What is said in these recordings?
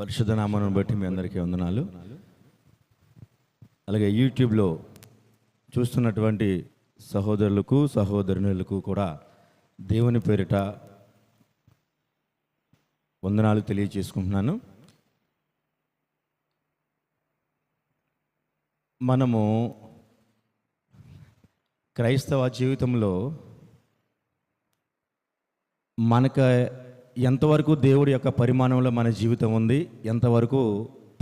పరిశుద్ధ నామమును బట్టి మీ అందరికీ వందనాలు. అలాగే యూట్యూబ్లో చూస్తున్నటువంటి సహోదరులకు సహోదరులకు కూడా దేవుని పేరిట వందనాలు తెలియజేసుకుంటున్నాను. మనము క్రైస్తవ జీవితంలో మనకు ఎంతవరకు దేవుడి యొక్క పరిమాణంలో మన జీవితం ఉంది, ఎంతవరకు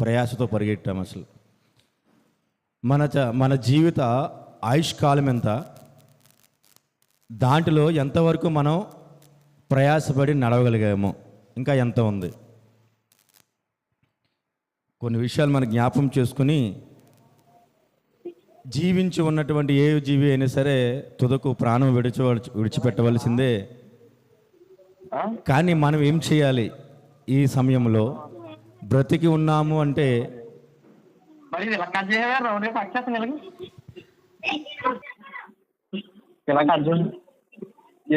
ప్రయాసతో పరిగెట్టాం, అసలు మన జీవిత ఆయుష్కాలం ఎంత, దాంట్లో ఎంతవరకు మనం ప్రయాసపడి నడవగలిగామో, ఇంకా ఎంత ఉంది. కొన్ని విషయాలు మనం జ్ఞాపం చేసుకుని జీవించి ఉన్నటువంటి ఏ జీవి అయినా సరే తుదకు ప్రాణం విడిచిపెట్టవలసిందే. కానీ మనం ఏం చేయాలి? ఈ సమయంలో బ్రతికి ఉన్నాము అంటే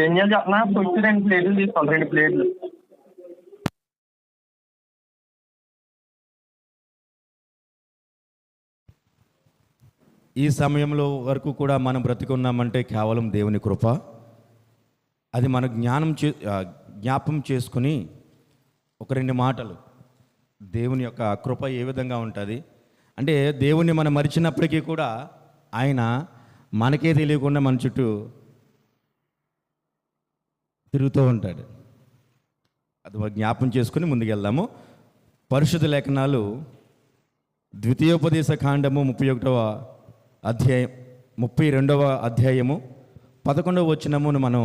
ఏం చేయాలి చెప్పనా? పుట్టి 2 ప్లేట్లు తీసుకోవాలి, 2 ప్లేట్లు. ఈ సమయంలో వరకు కూడా మనం బ్రతికున్నామంటే కేవలం దేవుని కృప. అది మన జ్ఞాపం చేసుకుని ఒక 2 మాటలు, దేవుని యొక్క కృప ఏ విధంగా ఉంటుంది అంటే, దేవుణ్ణి మనం మరిచినప్పటికీ కూడా ఆయన మనకే తెలియకుండా మన చుట్టూ తిరుగుతూ ఉంటాడు. అది జ్ఞాపం చేసుకుని ముందుకెళ్దాము. పరిశుద్ధ లేఖనాలు ద్వితీయోపదేశ కాండము 31వ అధ్యాయం 32వ అధ్యాయము 11వ వచనమును మనం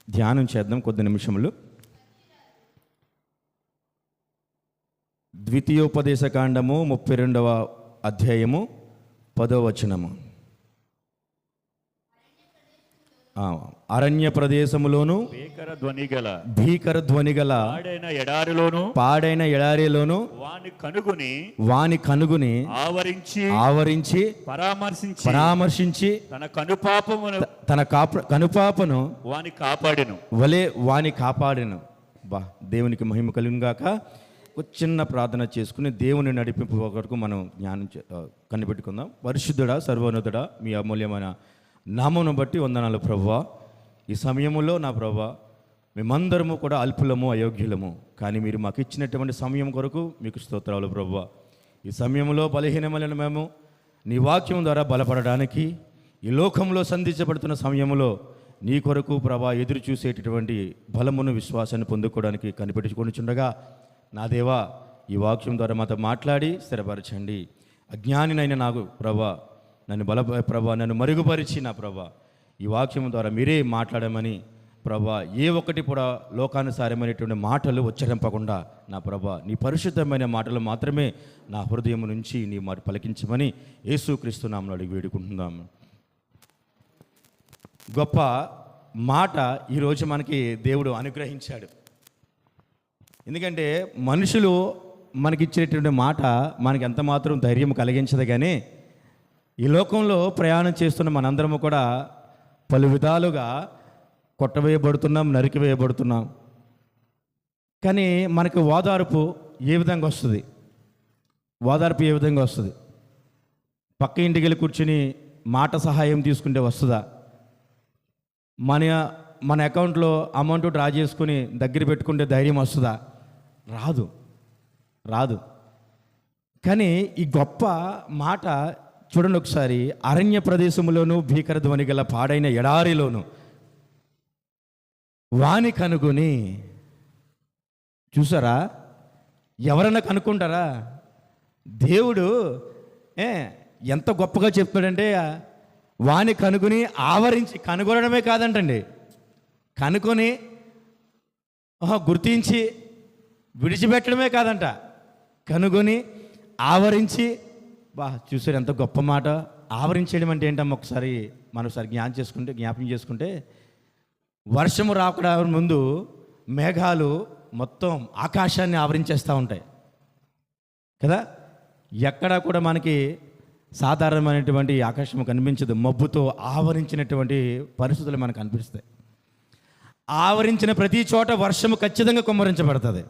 ధ్యానం చేద్దాం కొద్ది నిమిషములు. ద్వితీయోపదేశ కాండము 32వ అధ్యాయము 10వ వచనము. అరణ్య ప్రదేశములోను భీకర ధ్వని గల పాడైన ఎడారిలోను వాని కనుగుని ఆవరించి పరామర్శించి తన కనుపాపను వాని కాపాడెను. దేవునికి మహిమ కలుగును గాక. ఒక చిన్న ప్రార్థన చేసుకుని దేవుని నడిపింపు వరకు మనం జ్ఞానం కనిపెట్టుకుందాం. పరిశుద్ధుడా, సర్వోన్నతుడా, మీ అమూల్యమైన నామమును బట్టి వందనాలు ప్రభువా. ఈ సమయంలో నా ప్రభువా, మేమందరము కూడా అల్పులము, అయోగ్యులము, కానీ మీరు మాకు ఇచ్చినటువంటి సమయం కొరకు మీకు స్తోత్రాలు ప్రభువా. ఈ సమయంలో బలహీనమైన మేము నీ వాక్యం ద్వారా బలపడడానికి, ఈ లోకంలో సంధించబడుతున్న సమయంలో నీ కొరకు ప్రభా ఎదురు చూసేటటువంటి బలమును విశ్వాసాన్ని పొందుకోవడానికి కనిపెట్టుకొనిచుండగా, నా దేవా ఈ వాక్యం ద్వారా మాతో మాట్లాడి స్థిరపరచండి. అజ్ఞానినైన నాకు ప్రభా నన్ను మరుగుపరిచి నా ప్రభా ఈ వాక్యం ద్వారా మీరే మాట్లాడమని ప్రభా, ఏ ఒక్కటి కూడా లోకానుసారమైనటువంటి మాటలు ఉచ్చరింపకుండా నా ప్రభా నీ పరిశుద్ధమైన మాటలు మాత్రమే నా హృదయం నుంచి నీ మాట పలికించమని యేసుక్రీస్తు నామములో అడిగి వేడుకుంటున్నాము. గొప్ప మాట ఈరోజు మనకి దేవుడు అనుగ్రహించాడు. ఎందుకంటే మనుషులు మనకిచ్చినటువంటి మాట మనకి ఎంత మాత్రం ధైర్యం కలిగించదు. కానీ ఈ లోకంలో ప్రయాణం చేస్తున్న మనందరము కూడా పలు విధాలుగా కొట్టవేయబడుతున్నాం, నరికివేయబడుతున్నాం. కానీ మనకి ఓదార్పు ఏ విధంగా వస్తుంది? పక్క ఇంటికి వెళ్ళి కూర్చుని మాట సహాయం తీసుకుంటే వస్తుందా? మన అకౌంట్లో అమౌంట్ డ్రా చేసుకుని దగ్గర పెట్టుకుంటే ధైర్యం వస్తుందా? రాదు. కానీ ఈ గొప్ప మాట చూడండి ఒకసారి. అరణ్య ప్రదేశములోను భీకర ధ్వని గల పాడైన ఎడారిలోను వాని కనుగొని, చూసారా? ఎవరన్నా కనుక్కుంటారా? దేవుడు ఎంత గొప్పగా చెప్తాడంటే, వాని కనుగొని ఆవరించి, కనుగొనడమే కాదంటండి, కనుకొని గుర్తించి విడిచిపెట్టడమే కాదంట, కనుగొని ఆవరించి. చూసారు ఎంత గొప్ప మాట. ఆవరించడం అంటే ఏంటమ్మా? ఒకసారి జ్ఞాపం చేసుకుంటే వర్షము రాకుండా ముందు మేఘాలు మొత్తం ఆకాశాన్ని ఆవరించేస్తూ ఉంటాయి కదా. ఎక్కడా కూడా మనకి సాధారణమైనటువంటి ఆకాశం కనిపించదు. మబ్బుతో ఆవరించినటువంటి పరిస్థితులు మనకు కనిపిస్తాయి. ఆవరించిన ప్రతి చోట వర్షము ఖచ్చితంగా కుమ్మరించబడుతుంది.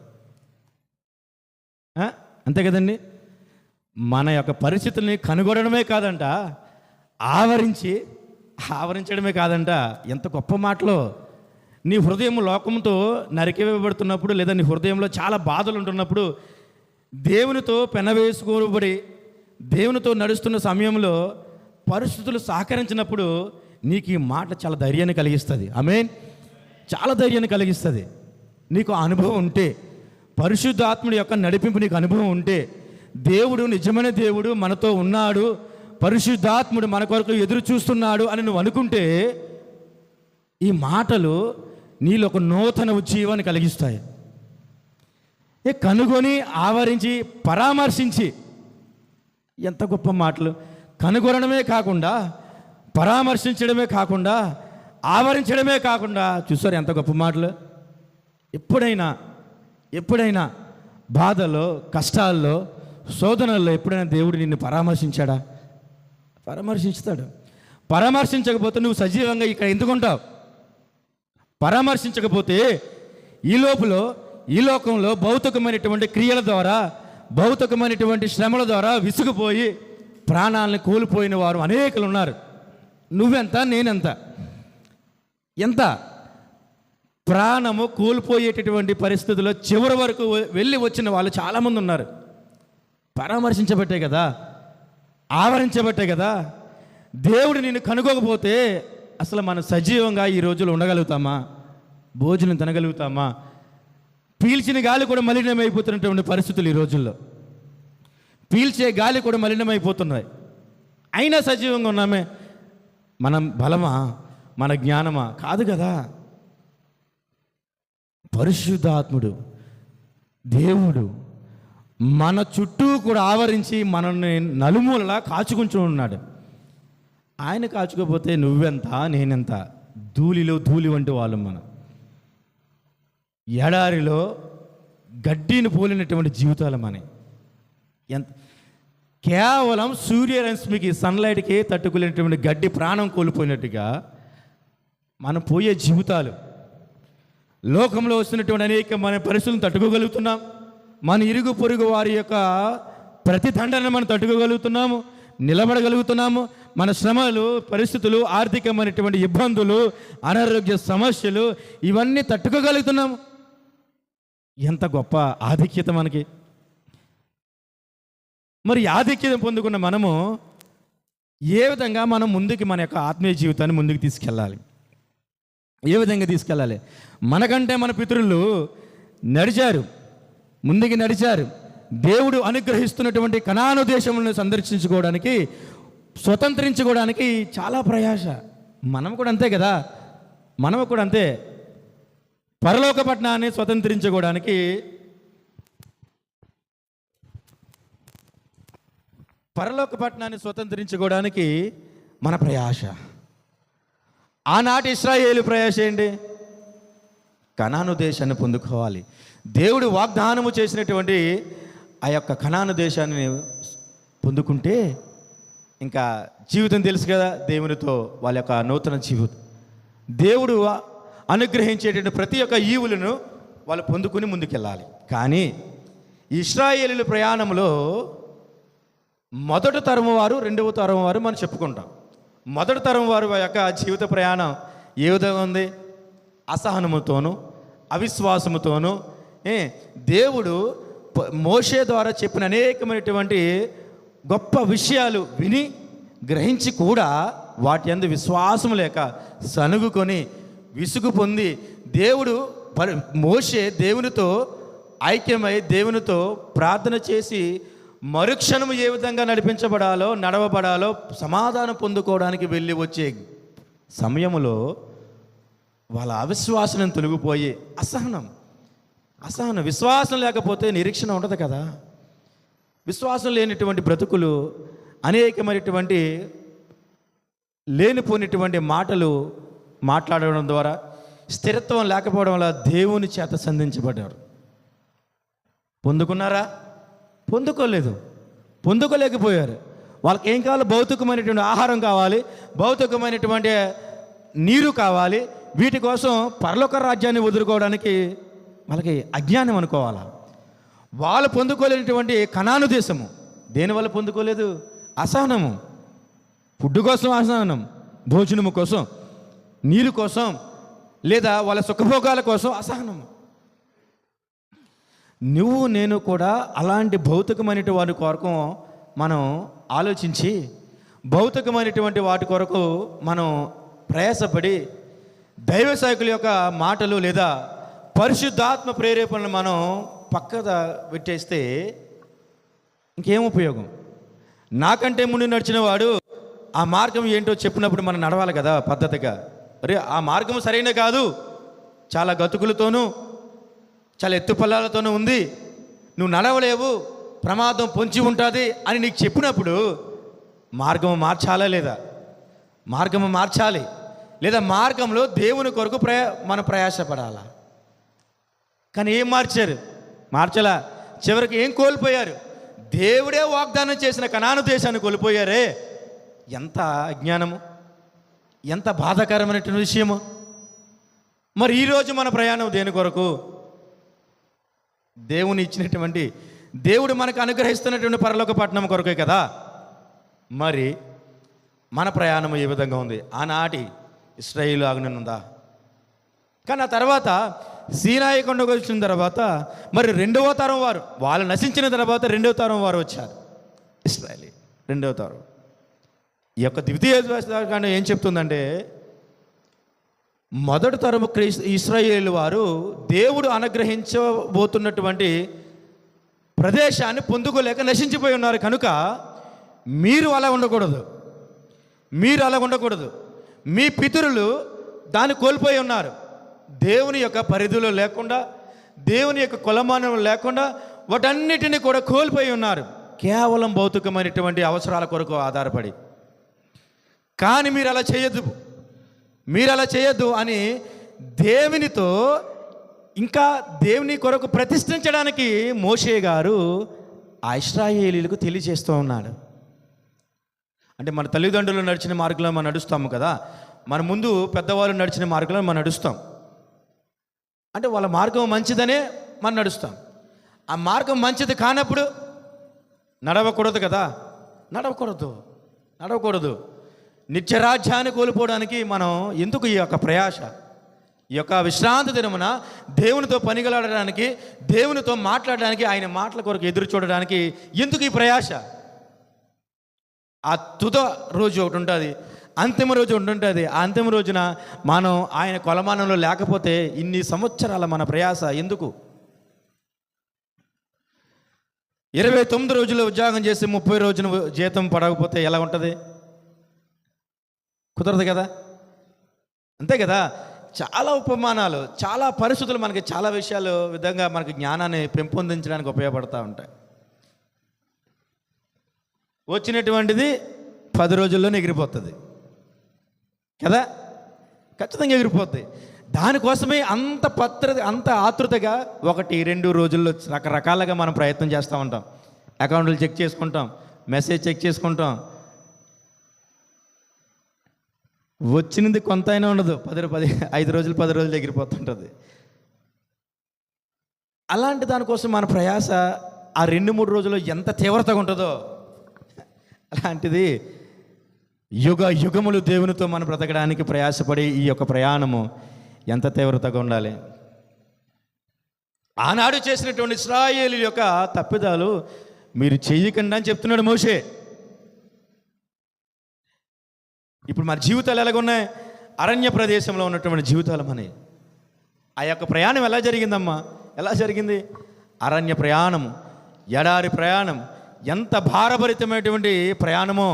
అంతే కదండి. మన యొక్క పరిస్థితుల్ని కనుగొనడమే కాదంట, ఆవరించడమే కాదంట. ఎంత గొప్ప మాటలో. నీ హృదయం లోకంతో నరికివేయబడుతున్నప్పుడు, లేదా నీ హృదయంలో చాలా బాధలు ఉంటున్నప్పుడు, దేవునితో పెనవేసుకోబడి దేవునితో నడుస్తున్న సమయంలో పరిస్థితులు సహకరించినప్పుడు నీకు ఈ మాట చాలా ధైర్యాన్ని కలిగిస్తుంది. ఆమేన్. చాలా ధైర్యాన్ని కలిగిస్తుంది. నీకు అనుభవం ఉంటే, పరిశుద్ధాత్ముడి యొక్క నడిపింపు నీకు అనుభవం ఉంటే, దేవుడు నిజమైన దేవుడు మనతో ఉన్నాడు, పరిశుద్ధాత్ముడు మన కొరకు ఎదురు చూస్తున్నాడు అని నువ్వు అనుకుంటే, ఈ మాటలు నీలో ఒక నూతన ఉజ్జీవాన్ని కలిగిస్తాయి. కనుగొని ఆవరించి పరామర్శించి, ఎంత గొప్ప మాటలు. కనుగొనడమే కాకుండా, పరామర్శించడమే కాకుండా, ఆవరించడమే కాకుండా, చూసారు ఎంత గొప్ప మాటలు. ఎప్పుడైనా బాధలో, కష్టాల్లో, శోధనల్లో ఎప్పుడైనా దేవుడు నిన్ను పరామర్శించాడా? పరామర్శించుతాడు. పరామర్శించకపోతే నువ్వు సజీవంగా ఇక్కడ ఎందుకుంటావు? పరామర్శించకపోతే ఈ లోకంలో భౌతికమైనటువంటి క్రియల ద్వారా, భౌతికమైనటువంటి శ్రమల ద్వారా విసుగుపోయి ప్రాణాలను కోల్పోయిన వారు అనేకులు ఉన్నారు. నువ్వెంత, నేనెంత? ఎంత ప్రాణము కోల్పోయేటటువంటి పరిస్థితుల్లో చివరి వరకు వెళ్ళి వచ్చిన వాళ్ళు చాలామంది ఉన్నారు. పరామర్శించబట్టే కదా, ఆవరించబట్టే కదా. దేవుడు నిన్ను కనుగోకపోతే అసలు మనం సజీవంగా ఈ రోజులు ఉండగలుగుతామా? భోజనం తినగలుగుతామా? పీల్చిన గాలి కూడా మలినమైపోతున్నటువంటి పరిస్థితులు ఈ రోజుల్లో. పీల్చే గాలి కూడా మలినమైపోతున్నాయి. అయినా సజీవంగా ఉన్నామే. మనం బలమా, మన జ్ఞానమా? కాదు కదా. పరిశుద్ధాత్ముడు దేవుడు మన చుట్టూ కూడా ఆవరించి మనల్ని నలుమూలలా కాచుకుంటూ ఉన్నాడు. ఆయన కాచుకోకపోతే నువ్వెంత, నేనెంత? ధూళిలో ధూళి వంటి వాళ్ళం మనం. ఎడారిలో గడ్డిని పోలినటువంటి జీవితాలు మన. ఎంత కేవలం సూర్యరశ్మికి, సన్లైట్కి తట్టుకోలేనటువంటి గడ్డి ప్రాణం కోల్పోయినట్టుగా మనం పోయే జీవితాలు. లోకంలో వస్తున్నటువంటి అనేక మన పరిస్థితులను తట్టుకోగలుగుతున్నాం. మన ఇరుగు పొరుగు వారి యొక్క ప్రతిదండనను మనం తట్టుకోగలుగుతున్నాము, నిలబడగలుగుతున్నాము. మన శ్రమలు, పరిస్థితులు, ఆర్థికమైనటువంటి ఇబ్బందులు, అనారోగ్య సమస్యలు, ఇవన్నీ తట్టుకోగలుగుతున్నాము. ఎంత గొప్ప ఆధిక్యత మనకి. మరి ఆధిక్యత పొందుకున్న మనము ఏ విధంగా మనం ముందుకి మన యొక్క ఆత్మీయ జీవితాన్ని ముందుకు తీసుకెళ్ళాలి? ఏ విధంగా తీసుకెళ్ళాలి? మనకంటే మన పితరులు ముందుకు నడిచారు. దేవుడు అనుగ్రహిస్తున్నటువంటి కనాను దేశములను సందర్శించుకోవడానికి, స్వతంత్రించుకోవడానికి చాలా ప్రయాస. మనం కూడా అంతే కదా. పరలోక పట్టణాన్ని స్వతంత్రించుకోవడానికి, మన ప్రయాస. ఆనాటి ఇశ్రాయేలు ప్రయాస ఏంటి? కనాను దేశాన్ని పొందుకోవాలి. దేవుడు వాగ్దానము చేసినటువంటి ఆ యొక్క కనాను దేశాన్ని పొందుకుంటే ఇంకా జీవితం తెలుసు కదా. దేవునితో వాళ్ళ యొక్క నూతన జీవితం, దేవుడు అనుగ్రహించేటువంటి ప్రతి ఒక్క ఈవులను వాళ్ళు పొందుకుని ముందుకెళ్ళాలి. కానీ ఇశ్రాయేలీల ప్రయాణంలో మొదటి తరం వారు, రెండవ తరం వారు మనం చెప్పుకుంటాం. మొదటి తరం వారు యొక్క జీవిత ప్రయాణం ఏ విధంగా ఉంది? అసహనముతోనూ, అవిశ్వాసముతోనూ, దేవుడు మోషే ద్వారా చెప్పిన అనేకమైనటువంటి గొప్ప విషయాలు విని గ్రహించి కూడా వాటి యందు విశ్వాసం లేక సనుగుకొని విసుగు పొంది, మోషే దేవునితో ఐక్యమై దేవునితో ప్రార్థన చేసి మరుక్షణము ఏ విధంగా నడవబడాలో సమాధానం పొందుకోవడానికి వెళ్ళి వచ్చే సమయంలో వాళ్ళ అవిశ్వాసం తొలగిపోయి అసహనం. విశ్వాసం లేకపోతే నిరీక్షణ ఉండదు కదా. విశ్వాసం లేనిటువంటి బ్రతుకులు అనేకమైనటువంటి లేనిపోయినటువంటి మాటలు మాట్లాడడం ద్వారా, స్థిరత్వం లేకపోవడం వల్ల దేవుని చేత సంధించబడ్డారు. పొందుకున్నారా? పొందుకోలేకపోయారు. వాళ్ళకి ఏం కావాలి? భౌతికమైనటువంటి ఆహారం కావాలి, భౌతికమైనటువంటి నీరు కావాలి. వీటి కోసం పరలోక రాజ్యాన్ని వదులుకోవడానికి వాళ్ళకి అజ్ఞానం అనుకోవాలా. వాళ్ళు పొందుకోలేనటువంటి కనాను దేశము దేనివల్ల పొందుకోలేదు? అసహనము. ఫుడ్ కోసం అసహనం, భోజనము కోసం, నీరు కోసం, లేదా వాళ్ళ సుఖభోగాల కోసం అసహనము. నువ్వు నేను కూడా అలాంటి భౌతికమైనటువంటి వాటి కొరకు మనం ఆలోచించి, భౌతికమైనటువంటి వాటి కొరకు మనం ప్రయాసపడి, దైవ సేవకుల యొక్క మాటలు లేదా పరిశుద్ధాత్మ ప్రేరేపణలు మనం పక్కన పెట్టేస్తే ఇంకేం ఉపయోగం? నాకంటే ముందు నడిచిన వాడు ఆ మార్గం ఏంటో చెప్పినప్పుడు మనం నడవాలి కదా పద్ధతిగా. అరే ఆ మార్గం సరైన కాదు, చాలా గతుకులతోనూ చాలా ఎత్తుపల్లాలతోనూ ఉంది, నువ్వు నడవలేవు, ప్రమాదం పొంచి ఉంటుంది అని నీకు చెప్పినప్పుడు మార్గం మార్చాలా లేదా? మార్గము మార్చాలి, లేదా మార్గంలో దేవుని కొరకు మనం ప్రయాసపడాలా. కానీ ఏం మార్చారు? మార్చలా. చివరికి ఏం కోల్పోయారు? దేవుడే వాగ్దానం చేసిన కనాను దేశాన్ని కోల్పోయారే. ఎంత అజ్ఞానము, ఎంత బాధాకరమైనటువంటి విషయము. మరి ఈరోజు మన ప్రయాణం దేని కొరకు? దేవుని ఇచ్చినటువంటి, దేవుడు మనకు అనుగ్రహిస్తున్నటువంటి పరలోక పట్టణం కొరకే కదా. మరి మన ప్రయాణం ఏ విధంగా ఉంది? ఆనాటి ఇశ్రాయేలు ఆజ్ఞనుందా? కానీ ఆ తర్వాత సీనాయి కొండకు వచ్చిన తర్వాత మరి రెండవ తరం వారు, వాళ్ళు నశించిన తర్వాత రెండవ తరం వారు వచ్చారు, ఇశ్రాయేలీ రెండవ తరం. ఈ యొక్క ద్వితీయ కానీ ఏం చెప్తుందంటే, మొదటి తరము ఇశ్రాయేలు వారు దేవుడు అనుగ్రహించబోతున్నటువంటి ప్రదేశాన్ని పొందుకోలేక నశించిపోయి ఉన్నారు. కనుక మీరు అలా ఉండకూడదు, మీరు అలా ఉండకూడదు. మీ పితరులు దాన్ని కోల్పోయి ఉన్నారు. దేవుని యొక్క పరిధిలో లేకుండా, దేవుని యొక్క కొలమానం లేకుండా వాటన్నిటిని కూడా కోల్పోయి ఉన్నారు, కేవలం భౌతికమైనటువంటి అవసరాల కొరకు ఆధారపడి. కానీ మీరు అలా చేయొద్దు, మీరు అలా చేయొద్దు అని దేవునితో, ఇంకా దేవుని కొరకు ప్రతిష్ఠించడానికి మోషే గారు ఆ ఇశ్రాయేలీయులకు తెలియజేస్తూ ఉన్నాడు. అంటే మన తల్లిదండ్రులు నడిచిన మార్గంలో మనం నడుస్తాము కదా, మన ముందు పెద్దవాళ్ళు నడిచిన మార్గంలో మనం నడుస్తాం. అంటే వాళ్ళ మార్గం మంచిదనే మనం నడుస్తాం. ఆ మార్గం మంచిది కానప్పుడు నడవకూడదు కదా, నడవకూడదు. నిత్యరాజ్యాన్ని కోల్పోవడానికి మనం ఎందుకు ఈ యొక్క ప్రయాస? ఈ యొక్క విశ్రాంతి దినమున దేవునితో పనిగలాడడానికి, దేవునితో మాట్లాడడానికి, ఆయన మాటల కొరకు ఎదురు చూడడానికి ఎందుకు ఈ ప్రయాస? ఆ తుద రోజు ఒకటి ఉంటుంది, అంతిమ రోజు ఒకటి ఉంటుంది. ఆ అంతిమ రోజున మనం ఆయన కొలమానంలో లేకపోతే ఇన్ని సంవత్సరాల మన ప్రయాస ఎందుకు? 29 రోజులు ఉద్యోగం చేసి 30 రోజున జీతం పడకపోతే ఎలా ఉంటుంది? కుదరదు కదా, అంతే కదా. చాలా ఉపమానాలు, చాలా పరిస్థితులు మనకి చాలా విషయాలు విధంగా మనకి జ్ఞానాన్ని పెంపొందించడానికి ఉపయోగపడుతూ ఉంటాయి. వచ్చినటువంటిది 10 రోజుల్లోనే ఎగిరిపోతుంది కదా, ఖచ్చితంగా ఎగిరిపోతుంది. దానికోసమే అంత ఆతృతగా 1-2 రోజుల్లో రకరకాలుగా మనం ప్రయత్నం చేస్తూ ఉంటాం. అకౌంట్లు చెక్ చేసుకుంటాం, మెసేజ్ చెక్ చేసుకుంటాం. వచ్చినది కొంత అయినా ఉండదు, 5 రోజులు 10 రోజులు ఎగిరిపోతుంటుంది. అలాంటి దానికోసం మన ప్రయాస ఆ 2-3 రోజుల్లో ఎంత తీవ్రతగా ఉంటుందో, అలాంటిది యుగములు దేవునితో మనం బ్రతకడానికి ప్రయాసపడి ఈ యొక్క ప్రయాణము ఎంత తీవ్రతగా ఉండాలి. ఆనాడు చేసినటువంటి ఇశ్రాయేలు యొక్క తప్పిదాలు మీరు చెయ్యకండి అని చెప్తున్నాడు మోషే. ఇప్పుడు మన జీవితాలు ఎలాగున్నాయి? అరణ్య ప్రదేశంలో ఉన్నటువంటి జీవితాలు మనవి. ఆ యొక్క ప్రయాణం ఎలా జరిగిందమ్మా? ఎలా జరిగింది? అరణ్య ప్రయాణము, ఎడారి ప్రయాణం, ఎంత భారభరితమైనటువంటి ప్రయాణమో.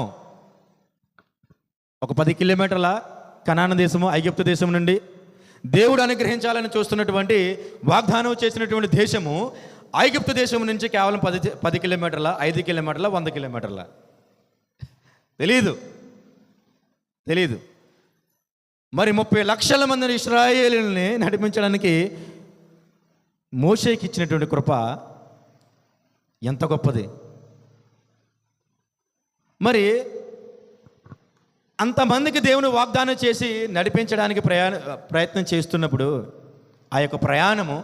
ఒక 10 కిలోమీటర్ల కనాను దేశము, ఐగుప్తు దేశం నుండి దేవుడు అనుగ్రహించాలని చూస్తున్నటువంటి, వాగ్దానం చేసినటువంటి దేశము ఐగుప్తు దేశం నుంచి కేవలం 10 కిలోమీటర్ల, 5 కిలోమీటర్ల, 100 కిలోమీటర్ల. తెలీదు. మరి 30 లక్షల మందిని ఇశ్రాయేలుని నడిపించడానికి మోషేకి ఇచ్చినటువంటి కృప ఎంత గొప్పది. మరి అంతమందికి దేవుని వాగ్దానం చేసి నడిపించడానికి ప్రయత్నం చేస్తున్నప్పుడు ఆ యొక్క ప్రయాణము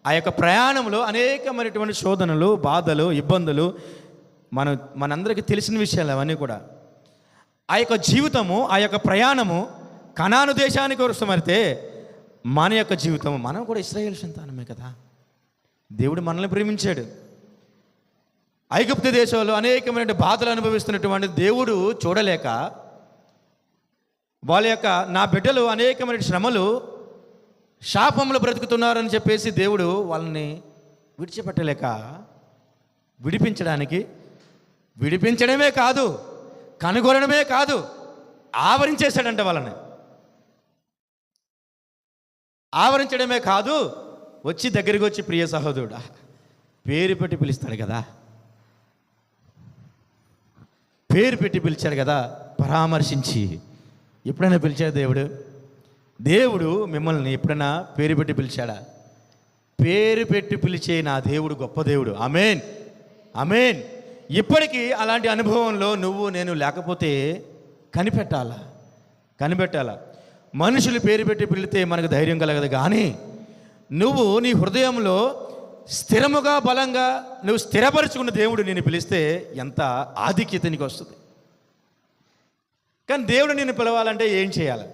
ఆ యొక్క ప్రయాణంలో అనేకమైనటువంటి శోధనలు, బాధలు, ఇబ్బందులు మనందరికీ తెలిసిన విషయాలు అవన్నీ కూడా. ఆ యొక్క జీవితము, ఆ యొక్క ప్రయాణము కనాను దేశానికి వరుసమరితే మన యొక్క జీవితం, మనం కూడా ఇశ్రాయేలు సంతానమే కదా. దేవుడు మనల్ని ప్రేమించాడు. ఐగుప్తు దేశంలో అనేకమైన బాధలు అనుభవిస్తున్నటువంటి దేవుడు చూడలేక, వాళ్ళ యొక్క నా బిడ్డలు అనేకమైన శ్రమలు, శాపములు బ్రతుకుతున్నారని చెప్పేసి దేవుడు వాళ్ళని విడిచిపెట్టలేక విడిపించడమే కాదు, కనుగొనడమే కాదు, ఆవరించేశాడంట వాళ్ళని. ఆవరించడమే కాదు, వచ్చి దగ్గరికి వచ్చి, ప్రియ సహోదరుడా, పేరు పెట్టి పిలుస్తాడు కదా, పేరు పెట్టి పిలిచాడు కదా, పరామర్శించి. ఎప్పుడైనా పిలిచాడు దేవుడు మిమ్మల్ని ఎప్పుడైనా పేరు పెట్టి పిలిచాడా? పేరు పెట్టి పిలిచే నా దేవుడు గొప్ప దేవుడు. ఆమేన్, ఆమేన్. ఇప్పటికీ అలాంటి అనుభవంలో నువ్వు నేను లేకపోతే కనిపెట్టాలా. మనుషులు పేరు పెట్టి పిలితే మనకు ధైర్యం కలగదు, కానీ నువ్వు నీ హృదయంలో స్థిరముగా, బలంగా నువ్వు స్థిరపరుచుకున్న దేవుడు నేను పిలిస్తే ఎంత ఆధిక్యత నీకు వస్తుంది. కానీ దేవుడు నిన్ను పిలవాలంటే ఏం చేయాలా?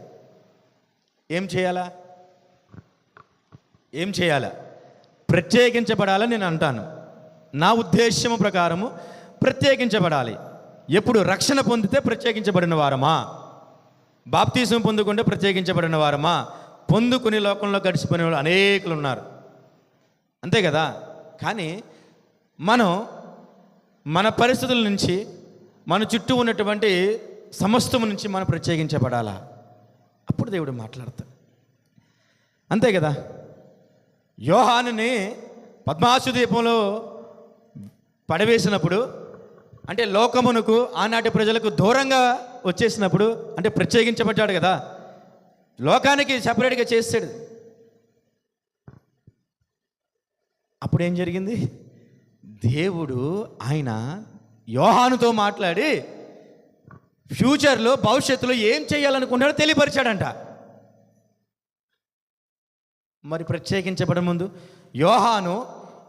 ప్రత్యేకించబడాలని నేను అంటాను. నా ఉద్దేశము ప్రకారము ప్రత్యేకించబడాలి. ఎప్పుడు? రక్షణ పొందితే ప్రత్యేకించబడిన వారమా, బాప్తీసం పొందుకుంటే ప్రత్యేకించబడిన వారమా, పొందుకుని లోకంలో గడిచిపోయిన వాళ్ళు అనేకులు ఉన్నారు, అంతే కదా. కానీ మనం మన పరిస్థితుల నుంచి, మన చుట్టూ ఉన్నటువంటి సమస్తము నుంచి మనం ప్రత్యేకించబడాలా. అప్పుడు దేవుడు మాట్లాడతాడు, అంతే కదా. యోహానుని పద్మాసు దీపంలో పడవేసినప్పుడు, అంటే లోకమునకు, ఆనాటి ప్రజలకు దూరంగా వచ్చేసినప్పుడు, అంటే ప్రత్యేకించబడ్డాడు కదా, లోకానికి సపరేట్గా చేసాడు. అప్పుడు ఏం జరిగింది? దేవుడు ఆయన యోహానుతో మాట్లాడి ఫ్యూచర్లో, భవిష్యత్తులో ఏం చేయాలనుకున్నాడో తెలియపరిచాడంట. మరి ప్రత్యేకించబడే ముందు, యోహాను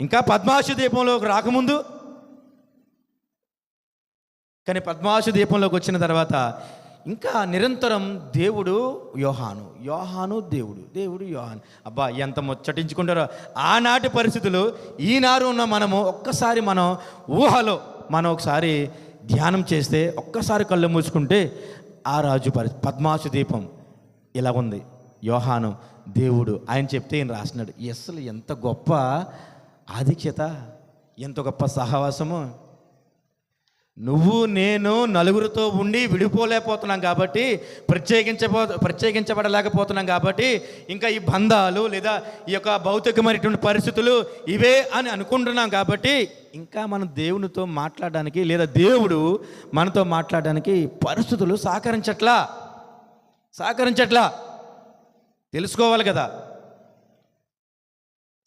ఇంకా పద్మాసు దీపంలోకి రాకముందు, కానీ పద్మాసు దీపంలోకి వచ్చిన తర్వాత ఇంకా నిరంతరం దేవుడు యోహాను దేవుడు యోహాను. అబ్బా, ఎంత ముచ్చటించుకుంటారో. ఆనాటి పరిస్థితులు, ఈనాడు ఉన్న మనము ఒక్కసారి మనం ఊహలో ఒకసారి ధ్యానం చేస్తే, ఒక్కసారి కళ్ళు మూసుకుంటే ఆ రాజు పద్మాసు దీపం ఇలా ఉంది. యోహాను దేవుడు ఆయన చెప్తే ఈయన రాసినాడు. అసలు ఎంత గొప్ప ఆధిక్యత, ఎంత గొప్ప సహవాసము. నువ్వు నేను నలుగురితో ఉండి విడిపోలేకపోతున్నాం కాబట్టి, ప్రత్యేకించబడలేకపోతున్నాం కాబట్టి, ఇంకా ఈ బంధాలు లేదా ఈ యొక్క భౌతికమైనటువంటి పరిస్థితులు ఇవే అని అనుకుంటున్నాం కాబట్టి, ఇంకా మనం దేవునితో మాట్లాడడానికి లేదా దేవుడు మనతో మాట్లాడడానికి పరిస్థితులు సహకరించట్లా. తెలుసుకోవాలి కదా,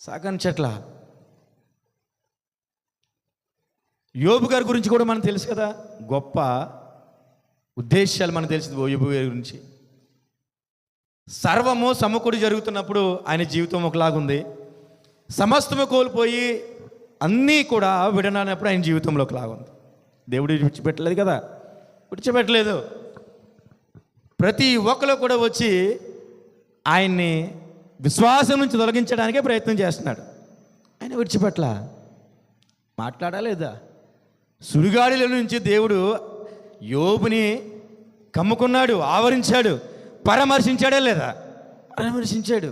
సహకరించట్లా. యోబు గారి గురించి కూడా మనకు తెలుసు కదా, గొప్ప ఉద్దేశాలు మనకు తెలిసింది యోబు గారి గురించి. సర్వము సమకూడి జరుగుతున్నప్పుడు ఆయన జీవితం ఒకలాగుంది, సమస్తము కోల్పోయి అన్నీ కూడా విడనాడినప్పుడు ఆయన జీవితంలో ఒకలాగుంది. దేవుడు విడిచిపెట్టలేదు కదా, విడిచిపెట్టలేదు. ప్రతి ఒక్కరు కూడా వచ్చి ఆయన్ని విశ్వాసం నుంచి తొలగించడానికే ప్రయత్నం చేస్తున్నాడు. ఆయన విడిచిపెట్ల. మాట్లాడలేదా? సుడిగాడిల నుంచి దేవుడు యోబుని కమ్ముకున్నాడు, ఆవరించాడు, పరామర్శించాడే లేదా? పరామర్శించాడు.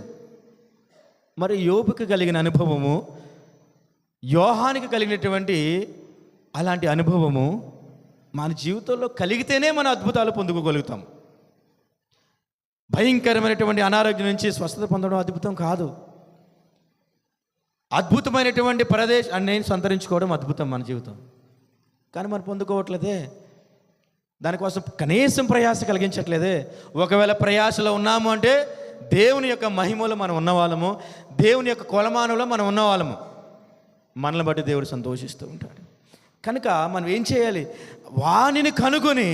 మరి యోబుకి కలిగిన అనుభవము, యోహానికి కలిగినటువంటి అలాంటి అనుభవము మన జీవితంలో కలిగితేనే మన అద్భుతాలు పొందుకోగలుగుతాం. భయంకరమైనటువంటి అనారోగ్యం నుంచి స్వస్థత పొందడం అద్భుతం కాదు. అద్భుతమైనటువంటి ప్రదేశాన్ని సంతరించుకోవడం అద్భుతం మన జీవితం. కానీ మనం పొందుకోవట్లేదే, దానికోసం కనీసం ప్రయాస కలిగించట్లేదే. ఒకవేళ ప్రయాసలో ఉన్నాము అంటే దేవుని యొక్క మహిమలో మనం ఉన్నవాళ్ళము, దేవుని యొక్క కొలమానంలో మనం ఉన్నవాళ్ళము. మనల్ని బట్టి దేవుడు సంతోషిస్తూ ఉంటాడు. కనుక మనం ఏం చేయాలి? వానిని కనుగొని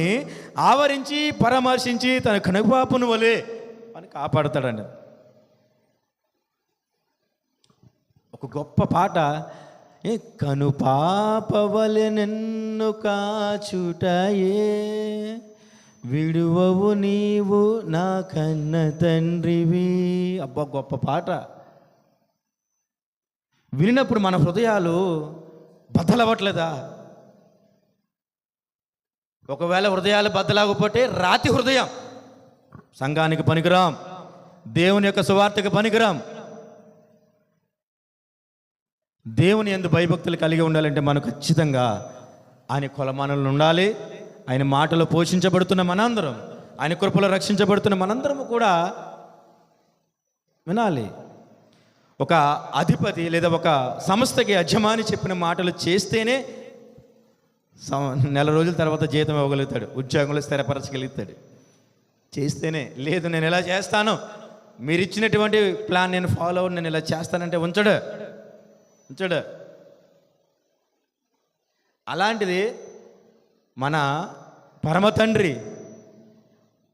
ఆవరించి పరామర్శించి తన కనుపాపును వలె అని కాపాడుతాడండి. ఒక గొప్ప పాట, కను పాపవలె నిన్ను కాచుటయే విడువవు నీవు నా కన్న తండ్రివి. అబ్బా, గొప్ప పాట. వినినప్పుడు మన హృదయాలు బద్దలవ్వట్లేదా? ఒకవేళ హృదయాలు బద్దలాగపోతే రాతి హృదయం సంఘానికి పనికిరాం, దేవుని యొక్క సువార్తకు పనికిరాం. దేవుని యందు భయభక్తులు కలిగి ఉండాలంటే మనం ఖచ్చితంగా ఆయన కొలమానంలో ఉండాలి. ఆయన మాటలో పోషించబడుతున్న మనందరం, ఆయన కృపలో రక్షించబడుతున్న మనందరము కూడా వినాలి. ఒక అధిపతి లేదా ఒక సంస్థకి యజమాని చెప్పిన మాటలు చేస్తేనే నెల రోజుల తర్వాత జీతం ఇవ్వగలుగుతాడు, ఉద్యోగంలో స్థిరపరచగలుగుతాడు. చేస్తేనే. లేదు నేను ఇలా చేస్తాను, మీరు ఇచ్చినటువంటి ప్లాన్ నేను ఫాలో అవ్వను, నేను ఇలా చేస్తానంటే ఉంచడు. అలాంటిది మన పరమ తండ్రి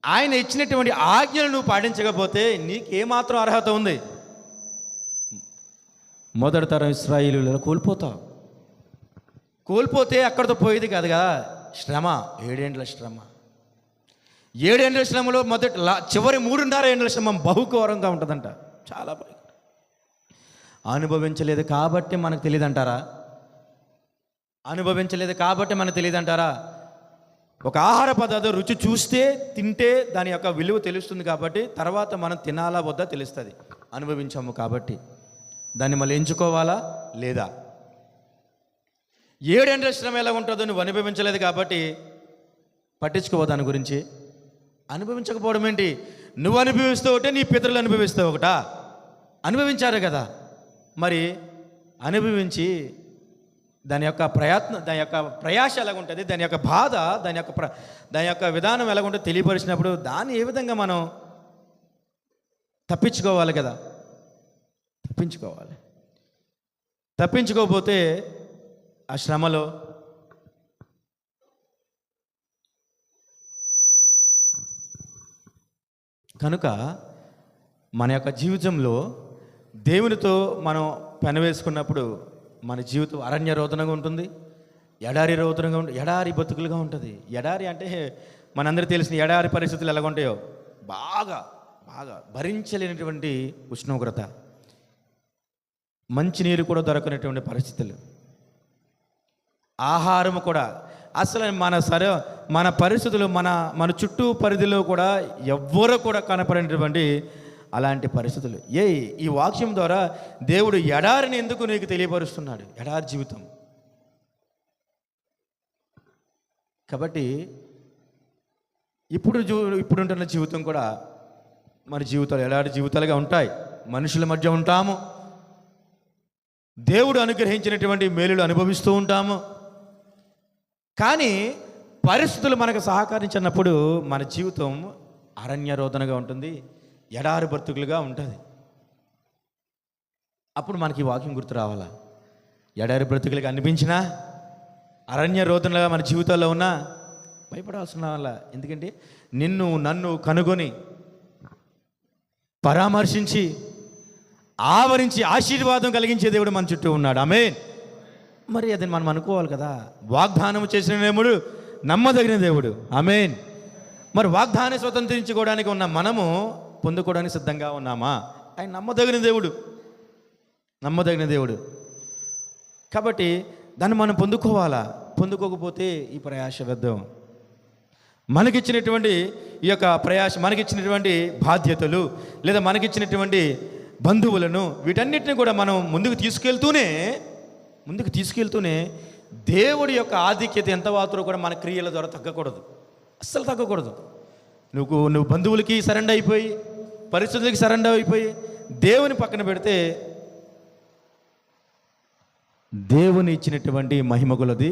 ఆయన ఇచ్చినటువంటి ఆజ్ఞలు నువ్వు పాటించకపోతే నీకేమాత్రం అర్హత ఉంది? మొదటి తరం ఇశ్రాయేలీయులను కోల్పోతే అక్కడితో పోయేది కాదు కదా, శ్రమ, 7 ఏండ్ల శ్రమ. 7 ఏండ్ల శ్రమలో చివరి 3.5 ఏండ్ల శ్రమ బహుఘోరంగా ఉంటుందంట, చాలా భయం. అనుభవించలేదు కాబట్టి మనకు తెలియదంటారా? ఒక ఆహార పదార్థం రుచి చూస్తే, తింటే దాని యొక్క విలువ తెలుస్తుంది కాబట్టి తర్వాత మనం తినాలా వద్దా తెలుస్తుంది. అనుభవించాము కాబట్టి దాన్ని మళ్ళీ ఎంచుకోవాలా లేదా? 7 ఏండ్ల శ్రమ ఎలా ఉంటుందో నువ్వు అనుభవించలేదు కాబట్టి పట్టించుకోవద్దు దాని గురించి. అనుభవించకపోవడం ఏంటి? నువ్వు అనుభవిస్తూ ఒకటే, నీ పితరులు అనుభవిస్తూ ఒకటా? అనుభవించారు కదా, మరి అనుభవించి దాని యొక్క ప్రయత్నం, దాని యొక్క ప్రయాస ఎలాగుంటుంది, దాని యొక్క బాధ, దాని యొక్క విధానం ఎలాగుంటుందో తెలియపరిచినప్పుడు దాన్ని ఏ విధంగా మనం తప్పించుకోవాలి కదా. తప్పించుకోకపోతే ఆ శ్రమలో కనుక మన యొక్క జీవితంలో దేవునితో మనం పెనవేసుకున్నప్పుడు మన జీవితం అరణ్య రోదనగా ఉంటుంది, ఎడారి రోదనగా ఉంటుంది, ఎడారి బతుకులుగా ఉంటుంది. ఎడారి అంటే మనందరికీ తెలిసిన ఎడారి పరిస్థితులు ఎలాగ ఉంటాయో, బాగా భరించలేనటువంటి ఉష్ణోగ్రత, మంచినీరు కూడా దొరకనటువంటి పరిస్థితులు, ఆహారం కూడా అసలు మన పరిస్థితులు మన చుట్టూ పరిధిలో కూడా ఎవ్వరూ కూడా కనపడినటువంటి అలాంటి పరిస్థితులు. ఈ వాక్యం ద్వారా దేవుడు ఎడారిని ఎందుకు నీకు తెలియపరుస్తున్నాడు? ఎడారి జీవితం కాబట్టి ఇప్పుడుంటున్న జీవితం కూడా మన జీవితాలు ఎడారి జీవితాలుగా ఉంటాయి. మనుషుల మధ్య ఉంటాము, దేవుడు అనుగ్రహించినటువంటి మేలులు అనుభవిస్తూ ఉంటాము. కానీ పరిస్థితులు మనకు సహకరించినప్పుడు మన జీవితం అరణ్య రోదనగా ఉంటుంది, ఎడారి బ్రతుకులుగా ఉంటుంది. అప్పుడు మనకి ఈ వాక్యం గుర్తు రావాలా? ఎడారి బ్రతుకులుగా అనిపించినా, అరణ్య రోదనగా మన జీవితాల్లో ఉన్నా భయపడాల్సిన వాళ్ళ. ఎందుకంటే నన్ను కనుగొని పరామర్శించి ఆవరించి ఆశీర్వాదం కలిగించే దేవుడు మన చుట్టూ ఉన్నాడు. ఆమేన్. మరి అది మనం అనుకోవాలి కదా, వాగ్దానం చేసిన దేవుడు నమ్మదగిన దేవుడు. ఆమేన్. మరి వాగ్దానం స్వతంత్రించుకోవడానికి ఉన్న మనము పొందుకోవడానికి సిద్ధంగా ఉన్నామా? ఆయన నమ్మదగిన దేవుడు కాబట్టి దాన్ని మనం పొందుకోవాలా. పొందుకోకపోతే ఈ ప్రయాస వ్యర్థం. మనకిచ్చినటువంటి ఈ యొక్క ప్రయాస, మనకిచ్చినటువంటి బాధ్యతలు లేదా మనకిచ్చినటువంటి బంధువులను, వీటన్నిటిని కూడా మనం ముందుకు తీసుకెళ్తూనే దేవుడి యొక్క ఆధిక్యత ఎంత మాత్రం కూడా మన క్రియల ద్వారా తగ్గకూడదు, అస్సలు తగ్గకూడదు. నువ్వు బంధువులకి సరెండర్ అయిపోయి, పరిస్థితులకి సరెండర్ అయిపోయి దేవుని పక్కన పెడితే దేవుని ఇచ్చినటువంటి మహిమ కొలది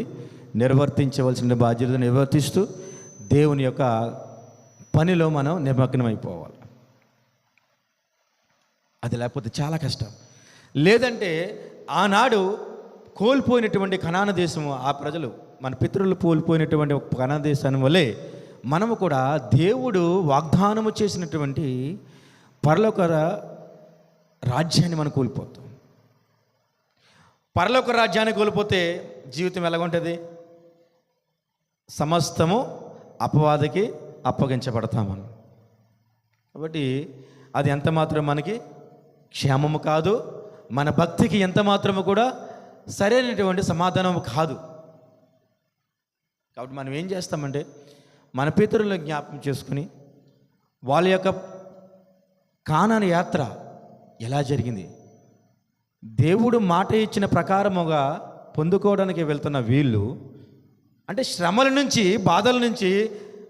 నిర్వర్తించవలసిన బాధ్యతను నిర్వర్తిస్తూ దేవుని యొక్క పనిలో మనం నిమగ్నం అయిపోవాలి. అది లేకపోతే చాలా కష్టం. లేదంటే ఆనాడు కోల్పోయినటువంటి కనాన దేశము, ఆ ప్రజలు మన పితరులు కోల్పోయినటువంటి కనాన దేశాన్ని వల్లే మనము కూడా దేవుడు వాగ్దానము చేసినటువంటి పరలోక రాజ్యాన్ని మనం కోల్పోతాం. పరలోక రాజ్యాన్ని కోల్పోతే జీవితం ఎలాగుంటుంది? సమస్తము అపవాదికి అప్పగించబడతామని. కాబట్టి అది ఎంత మాత్రం మనకి క్షేమము కాదు, మన భక్తికి ఎంత మాత్రము కూడా సరైనటువంటి సమాధానము కాదు. కాబట్టి మనం ఏం చేస్తామంటే మన పితరులను జ్ఞాపకం చేసుకుని వాళ్ళ యొక్క కానాను యాత్ర ఎలా జరిగింది, దేవుడు మాట ఇచ్చిన ప్రకారముగా పొందుకోవడానికి వెళ్తున్న వీళ్ళు, అంటే శ్రమల నుంచి, బాధల నుంచి,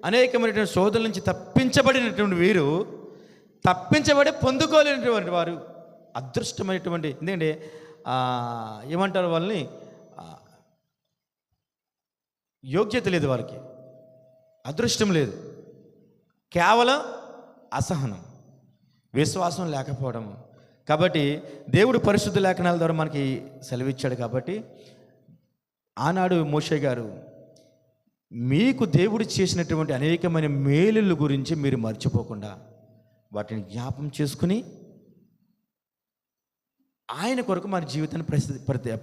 అనేకమైనటువంటి శోధల నుంచి తప్పించబడినటువంటి వీరు తప్పించబడి పొందుకోలేనటువంటి వారు అదృష్టమైనటువంటి, ఎందుకంటే ఏమంటారు వాళ్ళని, యోగ్యత లేదు వారికి, అదృష్టం లేదు, కేవలం అసహనం, విశ్వాసం లేకపోవడము. కాబట్టి దేవుడు పరిశుద్ధ లేఖనాల ద్వారా మనకి సెలవిచ్చాడు. కాబట్టి ఆనాడు మోషే గారు, మీకు దేవుడు చేసినటువంటి అనేకమైన మేలుల గురించి మీరు మర్చిపోకుండా వాటిని జ్ఞాపం చేసుకుని ఆయన కొరకు మన జీవితాన్ని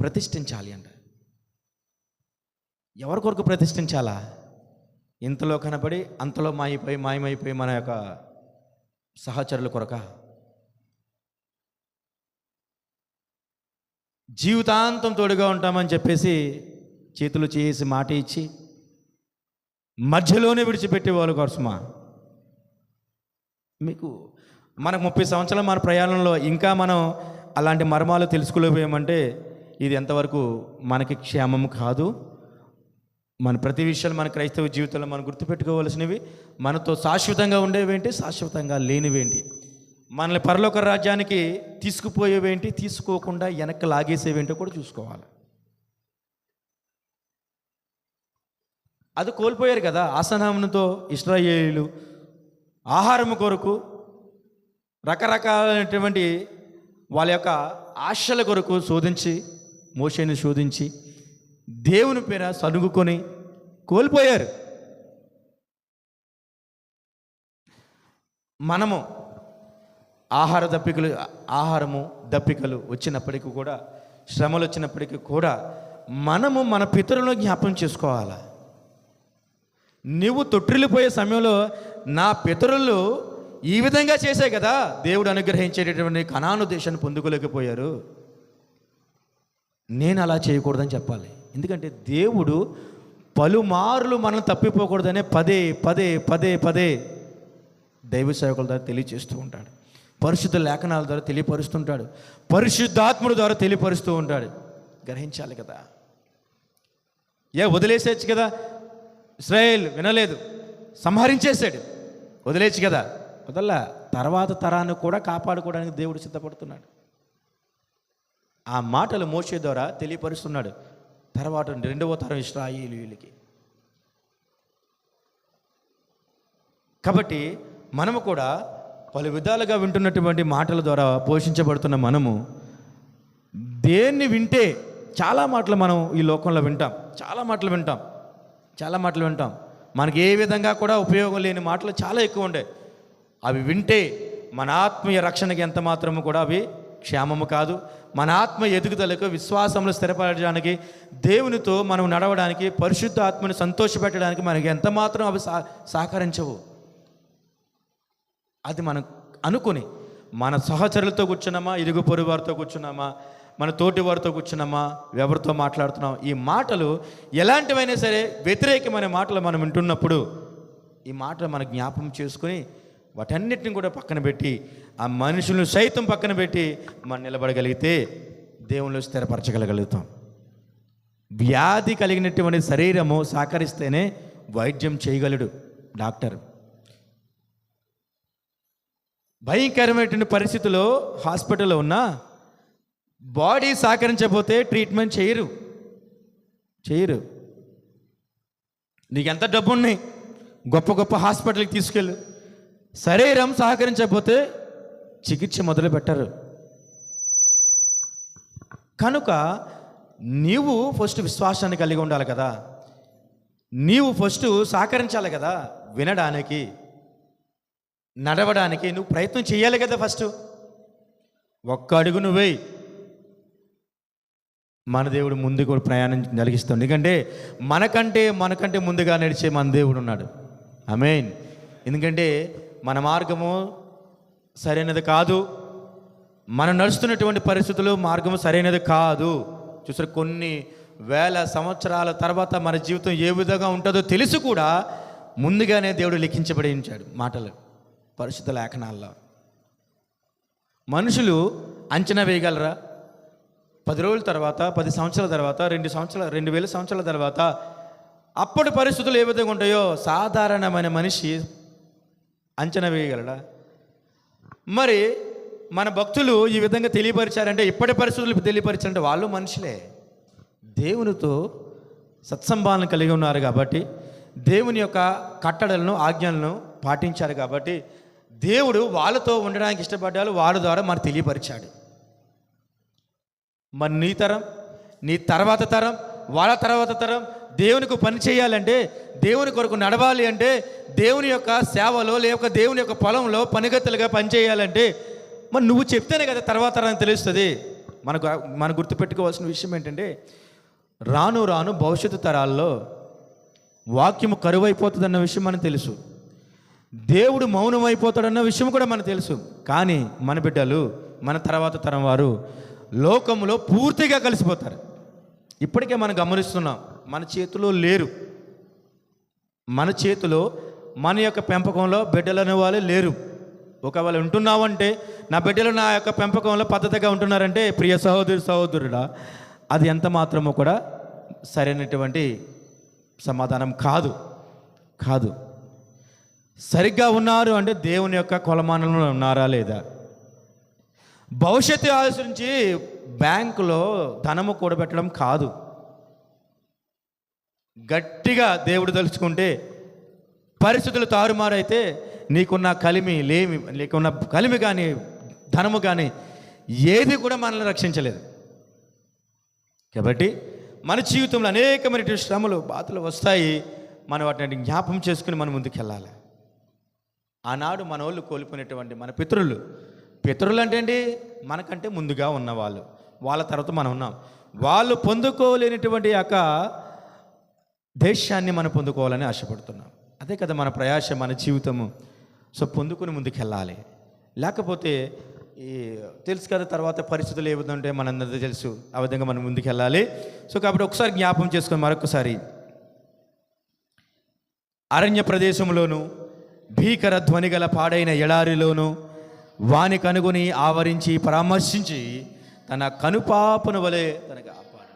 ప్రతిష్ఠించాలి అంట. ఎవరి కొరకు ప్రతిష్ఠించాలా? ఇంతలో కనబడి అంతలో మాయమైపోయి మన యొక్క సహచరుల కొరక? జీవితాంతం తోడుగా ఉంటామని చెప్పేసి చేతులు చేసి మాట ఇచ్చి మధ్యలోనే విడిచిపెట్టే వాళ్ళ కోసమా? మనకు 30 సంవత్సరాల మన ప్రయాణంలో ఇంకా మనం అలాంటి మర్మాలు తెలుసుకోలేకపోయామంటే ఇది ఎంతవరకు మనకి క్షేమం కాదు. మన ప్రతి విషయాలు మన క్రైస్తవ జీవితంలో మనం గుర్తుపెట్టుకోవాల్సినవి, మనతో శాశ్వతంగా ఉండేవేంటి, శాశ్వతంగా లేనివేంటి, మనల్ని పరలోక రాజ్యానికి తీసుకుపోయేవేంటి, తీసుకోకుండా వెనక్కి లాగేసేవేంటో కూడా చూసుకోవాలి. అది కోల్పోయారు కదా ఆసనాముతో ఇశ్రాయేలీయులు. ఆహారం కొరకు రకరకాలైనటువంటి వాళ్ళ యొక్క ఆశల కొరకు మోషేని శోధించి దేవుని పేర సనుగుకొని కోల్పోయారు. మనము ఆహారము దప్పికలు వచ్చినప్పటికీ కూడా, శ్రమలు వచ్చినప్పటికీ కూడా మనము మన పితరులను జ్ఞాపకం చేసుకోవాలి. నువ్వు తొట్టిల్లిపోయే సమయంలో నా పితరులు ఈ విధంగా చేసే కదా దేవుడు అనుగ్రహించేటటువంటి కనాను దేశాన్ని పొందుకోలేకపోయారు, నేను అలా చేయకూడదని చెప్పాలి. ఎందుకంటే దేవుడు పలుమార్లు మనం తప్పిపోకూడదనే పదే పదే పదే పదే దైవ సేవకుల ద్వారా తెలియచేస్తూ ఉంటాడు, పరిశుద్ధ లేఖనాల ద్వారా తెలియపరుస్తుంటాడు, పరిశుద్ధాత్ముడి ద్వారా తెలియపరుస్తూ ఉంటాడు. గ్రహించాలి కదా. వదిలేసేయచ్చు కదా, ఇశ్రాయేల్ వినలేదు, సంహరించేశాడు, వదిలేచ్చు కదా. వదల్లా, తర్వాత తరాన్ని కూడా కాపాడుకోవడానికి దేవుడు సిద్ధపడుతున్నాడు. ఆ మాటలు మోషే ద్వారా తెలియపరుస్తున్నాడు. తర్వాత 2వ తరం ఇశ్రాయేలీయులకి. కాబట్టి మనము కూడా పలు విధాలుగా వింటున్నటువంటి మాటల ద్వారా పోషించబడుతున్న మనము దేన్ని వింటే, చాలా మాటలు మనం ఈ లోకంలో వింటాం, చాలా మాటలు వింటాం. మనకి ఏ విధంగా కూడా ఉపయోగం లేని మాటలు చాలా ఎక్కువ ఉండే. అవి వింటే మన ఆత్మీయ రక్షణకి ఎంత మాత్రము కూడా అవి క్షేమము కాదు. మన ఆత్మ ఎదుగుదలకు, విశ్వాసంలో స్థిరపడడానికి, దేవునితో మనం నడవడానికి, పరిశుద్ధ ఆత్మని సంతోషపెట్టడానికి మనకి ఎంత మాత్రం అవి సహకరించవు. అది మనం అనుకుని మన సహచరులతో కూర్చున్నామా, ఇరుగు పొరుగు వారితో కూర్చున్నామా, మన తోటి వారితో కూర్చున్నామా, ఎవరితో మాట్లాడుతున్నాం, ఈ మాటలు ఎలాంటివైనా సరే వ్యతిరేకమైన మాటలు మనం వింటున్నప్పుడు ఈ మాటలు మన జ్ఞాపకం చేసుకుని వాటన్నిటిని కూడా పక్కన పెట్టి, ఆ మనుషులను సైతం పక్కన పెట్టి మనం నిలబడగలిగితే దేవుళ్ళు స్థిరపరచగలుగుతాం. వ్యాధి కలిగినటువంటి శరీరము సహకరిస్తేనే వైద్యం చేయగలడు డాక్టర్. భయంకరమైనటువంటి పరిస్థితుల్లో హాస్పిటల్లో ఉన్నా బాడీ సహకరించకపోతే ట్రీట్మెంట్ చేయరు. నీకు ఎంత డబ్బు ఉన్నాయి, గొప్ప హాస్పిటల్కి తీసుకెళ్ళు, శరీరం సహకరించకపోతే చికిత్స మొదలు పెట్టరు. కనుక నీవు ఫస్ట్ విశ్వాసాన్ని కలిగి ఉండాలి కదా, నీవు ఫస్ట్ సహకరించాలి కదా, వినడానికి, నడవడానికి నువ్వు ప్రయత్నం చేయాలి కదా. ఫస్ట్ ఒక్క అడుగు నువ్వే, మన దేవుడు ముందుకు ప్రయాణం కలిగిస్తాడు. ఎందుకంటే మనకంటే ముందుగా నడిచే మన దేవుడు ఉన్నాడు. ఆమేన్. ఎందుకంటే మన మార్గము సరైనది కాదు, మనం నడుస్తున్నటువంటి పరిస్థితులు మార్గము సరైనది కాదు. చూసారు, కొన్ని వేల సంవత్సరాల తర్వాత మన జీవితం ఏ విధంగా ఉంటుందో తెలిసి కూడా ముందుగానే దేవుడు లిఖించబడి ఉంచాడు మాటలు పరిశుద్ధ లేఖనాల్లో. మనుషులు అంచనా వేయగలరా? 10 రోజుల తర్వాత, 10 సంవత్సరాల తర్వాత, 2000 సంవత్సరాల తర్వాత అప్పటి పరిస్థితులు ఏ విధంగా ఉంటాయో సాధారణమైన మనిషి అంచనా వేయగలడా? మరి మన భక్తులు ఈ విధంగా తెలియపరిచారంటే, ఇప్పటి పరిస్థితులు తెలియపరిచారంటే వాళ్ళు మనుషులే, దేవునితో సత్సంబంధం కలిగి ఉన్నారు కాబట్టి, దేవుని యొక్క కట్టడలను ఆజ్ఞలను పాటించారు కాబట్టి దేవుడు వాళ్ళతో ఉండడానికి ఇష్టపడ్డాడు, వాళ్ళ ద్వారా మనకు తెలియపరిచాడు. మరి నీ తరం, నీ తర్వాత తరం, వాళ్ళ తర్వాత తరం దేవునికి పని చేయాలంటే, దేవుని కొరకు నడవాలి అంటే, దేవుని యొక్క సేవలో లేక దేవుని యొక్క పొలంలో పనిగత్తులుగా పనిచేయాలంటే మరి నువ్వు చెప్తేనే కదా తర్వాత తరానికి తెలుస్తుంది. మనం గుర్తుపెట్టుకోవాల్సిన విషయం ఏంటంటే, రాను రాను భవిష్యత్తు తరాల్లో వాక్యము కరువైపోతుందన్న విషయం మనకు తెలుసు, దేవుడు మౌనం అయిపోతాడన్న విషయం కూడా మనకు తెలుసు. కానీ మన బిడ్డలు, మన తర్వాత తరం వారు లోకంలో పూర్తిగా కలిసిపోతారు. ఇప్పటికే మనం గమనిస్తున్నాం, మన చేతిలో లేరు. మన చేతిలో మన యొక్క పెంపకంలో బిడ్డలు అనే వాళ్ళు లేరు. ఒకవేళ ఉంటున్నావంటే, నా బిడ్డలు నా యొక్క పెంపకంలో పద్ధతిగా ఉంటున్నారంటే, ప్రియ సహోదరుడా, అది ఎంత మాత్రమో కూడా సరైనటువంటి సమాధానం కాదు. సరిగ్గా ఉన్నారు అంటే దేవుని యొక్క కొలమానంలో ఉన్నారా లేదా? భవిష్యత్తు ఆలోచించి బ్యాంకులో ధనము కూడబెట్టడం కాదు. గట్టిగా దేవుడు తలుచుకుంటే పరిస్థితులు తారుమారైతే నీకున్న కలిమి కానీ ధనము కానీ ఏది కూడా మనల్ని రక్షించలేదు. కాబట్టి మన జీవితంలో అనేకమైన శ్రమలు, బాధలు వస్తాయి. మనం వాటిని జ్ఞాపం చేసుకుని మనం ముందుకెళ్ళాలి. ఆనాడు మన వాళ్ళు కోల్పోయినటువంటి మన పితరులు అంటే ఏంటి? మనకంటే ముందుగా ఉన్నవాళ్ళు, వాళ్ళ తర్వాత మనం ఉన్నాం. వాళ్ళు పొందుకోలేనటువంటి యొక్క దేశాన్ని మనం పొందుకోవాలని ఆశపడుతున్నాం. అదే కదా మన ప్రయాస, మన జీవితము. సో పొందుకుని ముందుకెళ్ళాలి. లేకపోతే తెలుసు కదా తర్వాత పరిస్థితులు ఏ విధంగా ఉంటే మనందరికీ తెలుసు, ఆ విధంగా మనం ముందుకెళ్ళాలి. సో కాబట్టి ఒకసారి జ్ఞాపం చేసుకొని మరొకసారి, అరణ్య ప్రదేశంలోను భీకర ధ్వని గల పాడైన ఎడారిలోను వాని కనుగొని ఆవరించి పరామర్శించి తన కనుపాపను వలె తనకు ఆపాడు.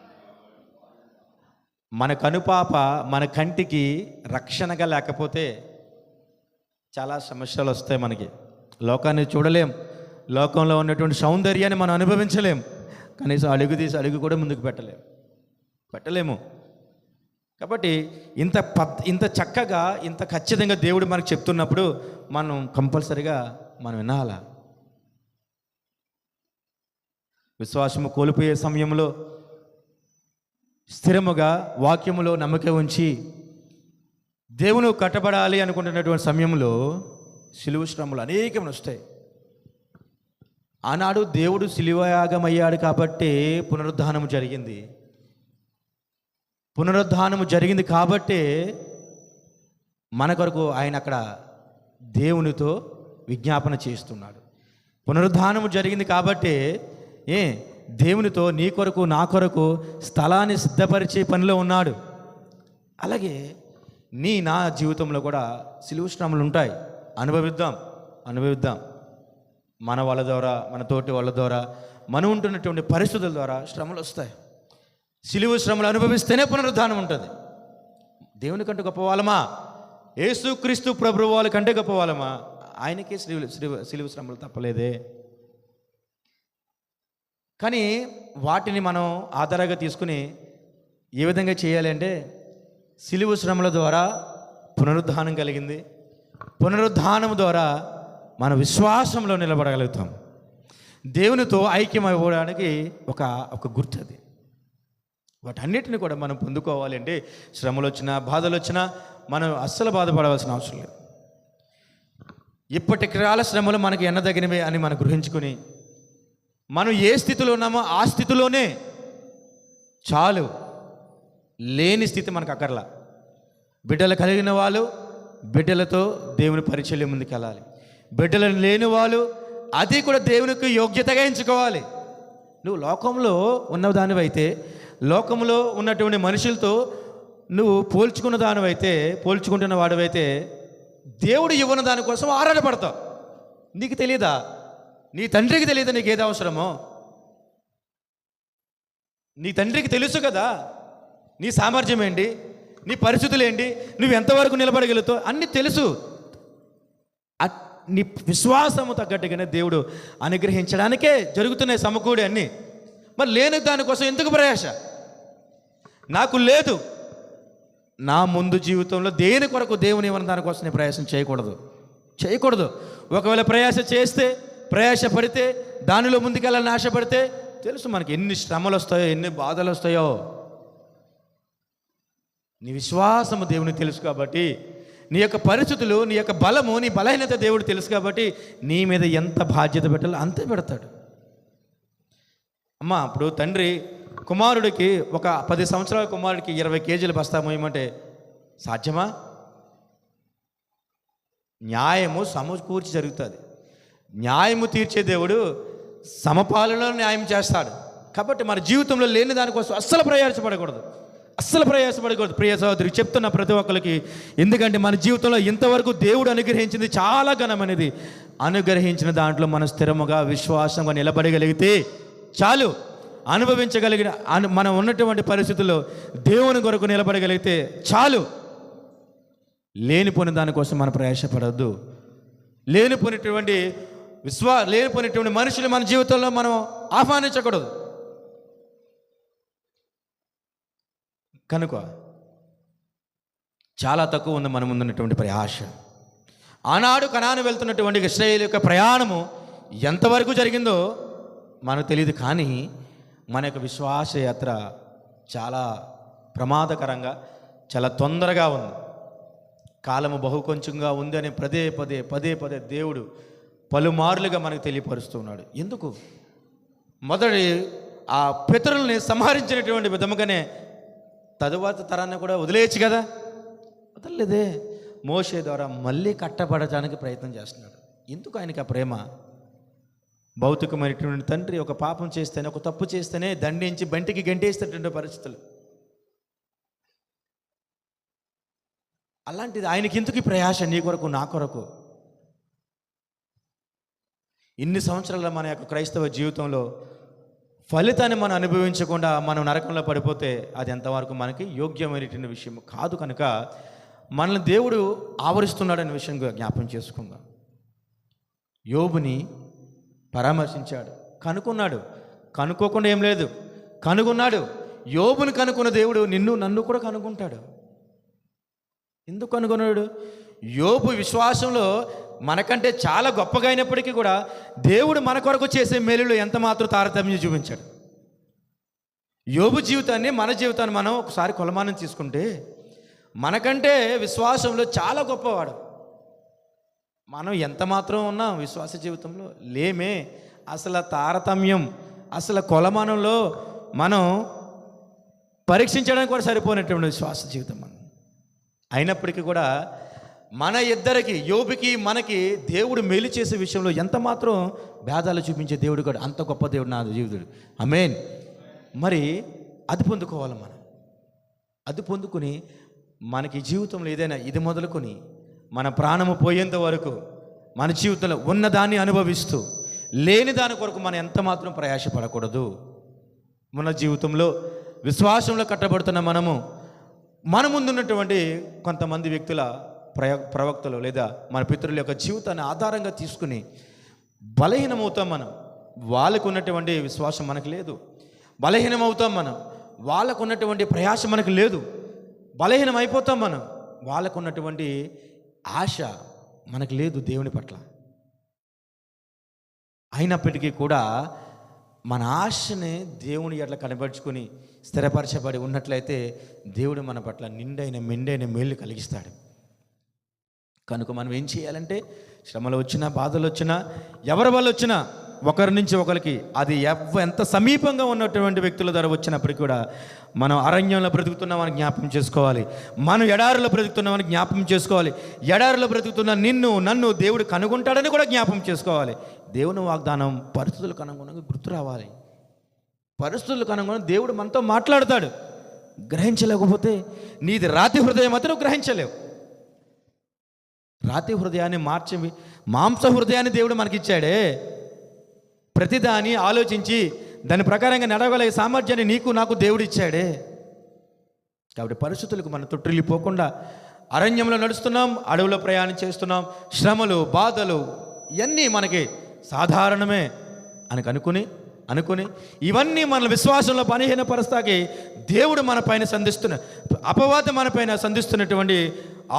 మన కనుపాప మన కంటికి రక్షణగా లేకపోతే చాలా సమస్యలు వస్తాయి. మనకి లోకాన్ని చూడలేం, లోకంలో ఉన్నటువంటి సౌందర్యాన్ని మనం అనుభవించలేం, కనీసం అడుగు కూడా ముందుకు పెట్టలేము. కాబట్టి ఇంత చక్కగా, ఇంత ఖచ్చితంగా దేవుడు మనకు చెప్తున్నప్పుడు మనం కంపల్సరిగా మనం వినాలా. విశ్వాసము కోల్పోయే సమయంలో స్థిరముగా వాక్యములో నమ్మకం ఉంచి దేవుని కట్టబడాలి అనుకుంటున్నటువంటి సమయంలో సిలువ శ్రమలు అనేకమైన వస్తాయి. ఆనాడు దేవుడు సిలువయాగమయ్యాడు కాబట్టి పునరుద్ధానము జరిగింది కాబట్టి మన కొరకు ఆయన అక్కడ దేవునితో విజ్ఞాపన చేస్తున్నాడు. పునరుద్ధానము జరిగింది కాబట్టి దేవునితో నీ కొరకు నా కొరకు స్థలాన్ని సిద్ధపరిచే పనిలో ఉన్నాడు. అలాగే నా జీవితంలో కూడా సిలువ శ్రమలు ఉంటాయి. అనుభవిద్దాం. మన వాళ్ళ ద్వారా, మన తోటి వాళ్ళ ద్వారా, మనం ఉంటున్నటువంటి పరిస్థితుల ద్వారా శ్రమలు వస్తాయి. సిలువ శ్రమలు అనుభవిస్తేనే పునరుద్ధానం ఉంటుంది. దేవుని కంటే గొప్పవాళ్ళమా? యేసుక్రీస్తు ప్రభువు వాళ్ళ కంటే గొప్పవాళ్ళమా? ఆయనకే సిలువ శ్రమలు తప్పలేదే. కానీ వాటిని మనం ఆధారంగా తీసుకుని ఏ విధంగా చేయాలి అంటే, సిలువ శ్రమల ద్వారా పునరుద్ధానం కలిగింది. పునరుద్ధానం ద్వారా మన విశ్వాసంలో నిలబడగలుగుతాం. దేవునితో ఐక్యం అవ్వడానికి ఒక గుర్తు అది. వాటన్నిటిని కూడా మనం పొందుకోవాలి అంటే శ్రమలు వచ్చినా, బాధలు వచ్చినా మనం అస్సలు బాధపడవలసిన అవసరం లేదు. ఇప్పటి కాల శ్రమలు మనకి ఎన్నదగినవి అని మనం గ్రహించుకొని, మనం ఏ స్థితిలో ఉన్నామో ఆ స్థితిలోనే చాలు. లేని స్థితి మనకు అక్కర్లా. బిడ్డలు కలిగిన వాళ్ళు బిడ్డలతో దేవుని పరిచర్య ముందుకెళ్ళాలి. బిడ్డలను లేని వాళ్ళు అది కూడా దేవునికి యోగ్యతగా ఎంచుకోవాలి. నువ్వు లోకంలో ఉన్నదానివైతే, లోకంలో ఉన్నటువంటి మనుషులతో నువ్వు పోల్చుకుంటున్న వాడివైతే దేవుడు ఇవ్వని దానికోసం ఆరాటపడతావు. నీకు తెలియదా? నీ తండ్రికి తెలియదా నీకు ఏది అవసరమో? నీ తండ్రికి తెలుసు కదా నీ సామర్థ్యం ఏంటి, నీ పరిస్థితులు ఏంటి, నువ్వు ఎంతవరకు నిలబడగలుగుతావు అన్నీ తెలుసు. నీ విశ్వాసము తగ్గట్టుగానే దేవుడు అనుగ్రహించడానికే జరుగుతున్నాయి సమకూడి అన్నీ. మరి లేని దానికోసం ఎందుకు ప్రయాస? నాకు లేదు, నా ముందు జీవితంలో దేని కొరకు దేవుని ఇవ్వని దానికోసం నేను ప్రయాసం చేయకూడదు. ఒకవేళ ప్రయాస పడితే దానిలో ముందుకెళ్ళాలని ఆశపడితే తెలుసు మనకి ఎన్ని శ్రమలు వస్తాయో, ఎన్ని బాధలు వస్తాయో. నీ విశ్వాసము దేవునికి తెలుసు కాబట్టి, నీ యొక్క పరిస్థితులు, నీ యొక్క బలము, నీ బలహీనత దేవుడు తెలుసు కాబట్టి నీ మీద ఎంత బాధ్యత పెట్టాలో అంతే పెడతాడు. అమ్మ, అప్పుడు తండ్రి కుమారుడికి, ఒక 10 సంవత్సరాల కుమారుడికి 20 కేజీలు బస్తా మోయమంటే సాధ్యమా? న్యాయము సమకూర్చి జరుగుతుంది. న్యాయము తీర్చే దేవుడు సమపాలలో న్యాయం చేస్తాడు. కాబట్టి మన జీవితంలో లేని దానికోసం అస్సలు ప్రయాసపడకూడదు. ప్రియ సహోదరి, చెప్తున్న ప్రతి ఒక్కరికి. ఎందుకంటే మన జీవితంలో ఇంతవరకు దేవుడు అనుగ్రహించింది చాలా ఘనమైనది. అనుగ్రహించిన దాంట్లో మనం స్థిరముగా విశ్వాసంగా నిలబడగలిగితే చాలు. అనుభవించగలిగిన మనం ఉన్నటువంటి పరిస్థితుల్లో దేవుని కొరకు నిలబడగలిగితే చాలు. లేనిపోయిన దానికోసం మనం ప్రయాసపడవద్దు. లేనిపోయినటువంటి మనుషులు మన జీవితంలో మనం ఆహ్వానించకూడదు. కనుక చాలా తక్కువ ఉంది మన ముందున్నటువంటి ప్రయాస. ఆనాడు కనాను వెళ్తున్నటువంటి ఇశ్రాయేలు యొక్క ప్రయాణము ఎంతవరకు జరిగిందో మనకు తెలియదు. కానీ మన యొక్క విశ్వాస యాత్ర చాలా ప్రమాదకరంగా, చాలా తొందరగా ఉంది. కాలము బహు కొంచెంగా ఉంది అని పదే దేవుడు పలుమార్లుగా మనకు తెలియపరుస్తున్నాడు. ఎందుకు? మొదటి ఆ పితరుల్ని సంహరించినటువంటి విధముగానే తరువాత తరాన్ని కూడా వదిలేయచ్చు కదా, వదలలేదే. మోషే ద్వారా మళ్ళీ కట్టబడటానికి ప్రయత్నం చేస్తున్నాడు. ఎందుకు ఆయనకి ఆ ప్రేమ? భౌతికమైనటువంటి తండ్రి ఒక పాపం చేస్తేనే, ఒక తప్పు చేస్తేనే దండించి బంటికి గంటేసేటటువంటి పరిస్థితులు. అలాంటిది ఆయనకి ఎందుకు ఈ ప్రయాస? నీ కొరకు, నా కొరకు. ఇన్ని సంవత్సరాల మన యొక్క క్రైస్తవ జీవితంలో ఫలితాన్ని మనం అనుభవించకుండా మనం నరకంలో పడిపోతే అది ఎంతవరకు మనకి యోగ్యమైనటువంటి విషయం కాదు. కనుక మనల్ని దేవుడు ఆవరిస్తున్నాడనే విషయం జ్ఞాపం చేసుకుందాం. యోబుని పరామర్శించాడు, కనుక్కోకుండా ఏం లేదు, కనుగొన్నాడు. యోబుని కనుక్కున్న దేవుడు నన్ను కూడా కనుక్కుంటాడు. ఎందుకు కనుగొన్నాడు? యోబు విశ్వాసంలో మనకంటే చాలా గొప్పగా అయినప్పటికీ కూడా దేవుడు మన కొరకు చేసే మేలులో ఎంత మాత్రం తారతమ్యం చూపించాడు. యోబు జీవితాన్ని, మన జీవితాన్ని మనం ఒకసారి కొలమానం తీసుకుంటే మనకంటే విశ్వాసంలో చాలా గొప్పవాడు. మనం ఎంత మాత్రం ఉన్నాం విశ్వాస జీవితంలో? లేమే. అసలు తారతమ్యం, అసలు కొలమానంలో మనం పరీక్షించడానికి కూడా సరిపోయినటువంటి విశ్వాస జీవితం మనం. అయినప్పటికీ కూడా మన ఇద్దరికి, యోబుకి మనకి, దేవుడు మేలు చేసే విషయంలో ఎంత మాత్రం భేదాలు చూపించే దేవుడు కూడా. అంత గొప్ప దేవుడు నా జీవితుడు. ఆమేన్. మరి అది పొందుకోవాలి మనం. అది పొందుకుని మనకి జీవితంలో ఏదైనా ఇది మొదలుకొని మన ప్రాణము పోయేంత వరకు మన జీవితంలో ఉన్నదాన్ని అనుభవిస్తూ లేని దాని కొరకు మనం ఎంత మాత్రం ప్రయాసపడకూడదు. మన జీవితంలో విశ్వాసంలో కట్టబడుతున్న మన ముందున్నటువంటి కొంతమంది వ్యక్తుల ప్రవక్తలు లేదా మన పితరుల యొక్క జీవితాన్ని ఆధారంగా తీసుకుని బలహీనమవుతాం మనం. వాళ్ళకు ఉన్నటువంటి విశ్వాసం మనకు లేదు. బలహీనమవుతాం మనం. వాళ్ళకు ఉన్నటువంటి ప్రయాస మనకు లేదు. బలహీనం అయిపోతాం మనం. వాళ్ళకు ఉన్నటువంటి ఆశ మనకు లేదు దేవుని పట్ల. అయినప్పటికీ కూడా మన ఆశని దేవుని ఎట్లా కనబరుచుకొని స్థిరపరచబడి ఉన్నట్లయితే దేవుడు మన పట్ల మెండైన మేలు కలిగిస్తాడు. కనుక మనం ఏం చేయాలంటే శ్రమలు వచ్చినా, బాధలు వచ్చినా, ఎవరి వల్ల వచ్చినా ఒకరి నుంచి ఒకరికి అది ఎంత సమీపంగా ఉన్నటువంటి వ్యక్తుల ద్వారా వచ్చినప్పటికీ కూడా మనం అరణ్యంలో బ్రతుకుతున్నామని జ్ఞాపకం చేసుకోవాలి. మనం ఎడారిలో బ్రతుకుతున్నామని జ్ఞాపకం చేసుకోవాలి. ఎడారిలో బ్రతుకుతున్న నన్ను దేవుడు కనుగొంటాడని కూడా జ్ఞాపకం చేసుకోవాలి. దేవుని వాగ్దానం పరిస్థితులకు అనుగుణంగా గుర్తు రావాలి. పరిస్థితులకు అనుగుణంగా దేవుడు మనతో మాట్లాడతాడు. గ్రహించలేకపోతే నీది రాతి హృదయం మాత్రం గ్రహించలేవు. రాతి హృదయాన్ని మార్చి మాంస హృదయాన్ని దేవుడు మనకిచ్చాడే. ప్రతిదాన్ని ఆలోచించి దాని ప్రకారంగా నడవగలిగే సామర్థ్యాన్ని నీకు నాకు దేవుడు ఇచ్చాడే. కాబట్టి పరిస్థితులకు మనం తొట్టిల్లిపోకుండా అరణ్యంలో నడుస్తున్నాం, అడవులో ప్రయాణం చేస్తున్నాం, శ్రమలు బాధలు ఇవన్నీ మనకి సాధారణమే అని అనుకుని ఇవన్నీ మన విశ్వాసంలో బలహీనపరుస్తాకి దేవుడు మన పైన అపవాదం మన పైన సంధిస్తున్నటువంటి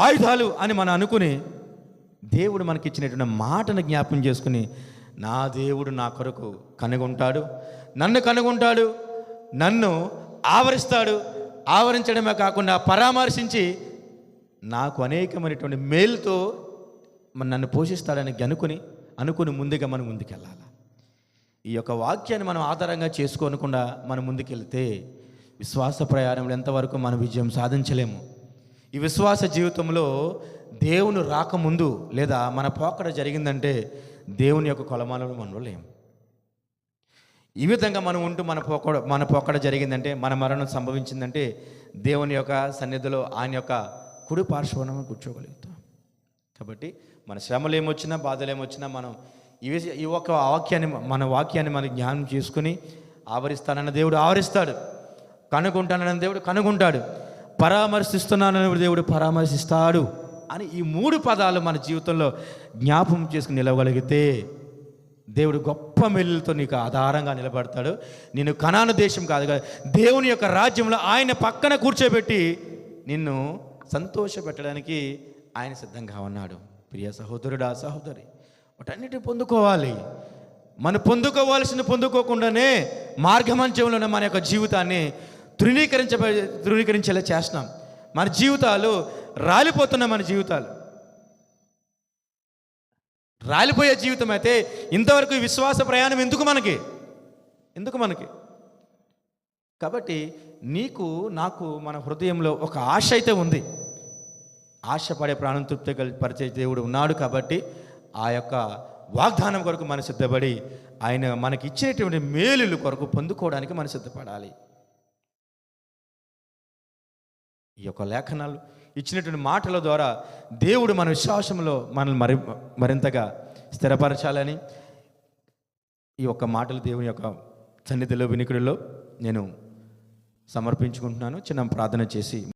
ఆయుధాలు అని మనం అనుకుని దేవుడు మనకిచ్చినటువంటి మాటను జ్ఞాపం చేసుకుని నా దేవుడు నా కొరకు కనుగొంటాడు, నన్ను ఆవరిస్తాడు, ఆవరించడమే కాకుండా పరామర్శించి నాకు అనేకమైనటువంటి మేలుతో నన్ను పోషిస్తాడని అనుకుని ముందుగా మనం ముందుకెళ్ళాలి. ఈ యొక్క వాక్యాన్ని మనం ఆధారంగా చేసుకోనకుండా మనం ముందుకెళ్తే విశ్వాస ప్రయాణంలో ఎంతవరకు మనం విజయం సాధించలేము. ఈ విశ్వాస జీవితంలో దేవుని రాకముందు లేదా మన పోకడ జరిగిందంటే దేవుని యొక్క కొలమాలను మనలో లేము. ఈ విధంగా మనం ఉంటూ మన పోకడ జరిగిందంటే, మన మరణం సంభవించిందంటే దేవుని యొక్క సన్నిధిలో ఆయన యొక్క కుడి పార్శ్వన మనం కూర్చోగలుగుతాం. కాబట్టి మన శ్రమలు ఏమొచ్చినా బాధలు ఏమొచ్చినా మనం ఈ ఒక వాక్యాన్ని మన జ్ఞానం చేసుకుని ఆవరిస్తానన్న దేవుడు ఆవరిస్తాడు, కనుగొంటానన్న దేవుడు కనుగొంటాడు, పరామర్శిస్తున్నానన్న దేవుడు పరామర్శిస్తాడు అని ఈ 3 పదాలు మన జీవితంలో జ్ఞాపకం చేసుకుని నిలవగలిగితే దేవుడు గొప్ప మేలులతో నీకు ఆధారంగా నిలబడతాడు. నేను కనాను దేశం కాదు కదా, దేవుని యొక్క రాజ్యంలో ఆయన పక్కన కూర్చోబెట్టి నిన్ను సంతోషపెట్టడానికి ఆయన సిద్ధంగా ఉన్నాడు. ప్రియ సహోదరుడా సహోదరి, వాటన్నిటిని పొందుకోవాలి. మనం పొందుకోకుండానే మార్గమంచంలోనే మన యొక్క జీవితాన్ని తృణీకరించేలా చేస్తున్నాం. మన జీవితాలు రాలిపోతున్నాయి. మన జీవితాలు రాలిపోయే జీవితం అయితే ఇంతవరకు విశ్వాస ప్రయాణం ఎందుకు మనకి? కాబట్టి నీకు నాకు మన హృదయంలో ఒక ఆశ అయితే ఉంది. ఆశపడే ప్రాణం తృప్తి పరిచే దేవుడు ఉన్నాడు. కాబట్టి ఆ యొక్క వాగ్దానం కొరకు మనం సిద్ధపడి ఆయన మనకి ఇచ్చినటువంటి మేలుల కొరకు పొందుకోవడానికి మనం సిద్ధపడాలి. ఈ యొక్క లేఖనాలు ఇచ్చినటువంటి మాటల ద్వారా దేవుడు మన విశ్వాసంలో మనల్ని మరింతగా స్థిరపరచాలని ఈ యొక్క మాటలు దేవుని యొక్క సన్నిధిలో వినికిడిలో నేను సమర్పించుకుంటున్నాను. చిన్న ప్రార్థన చేసి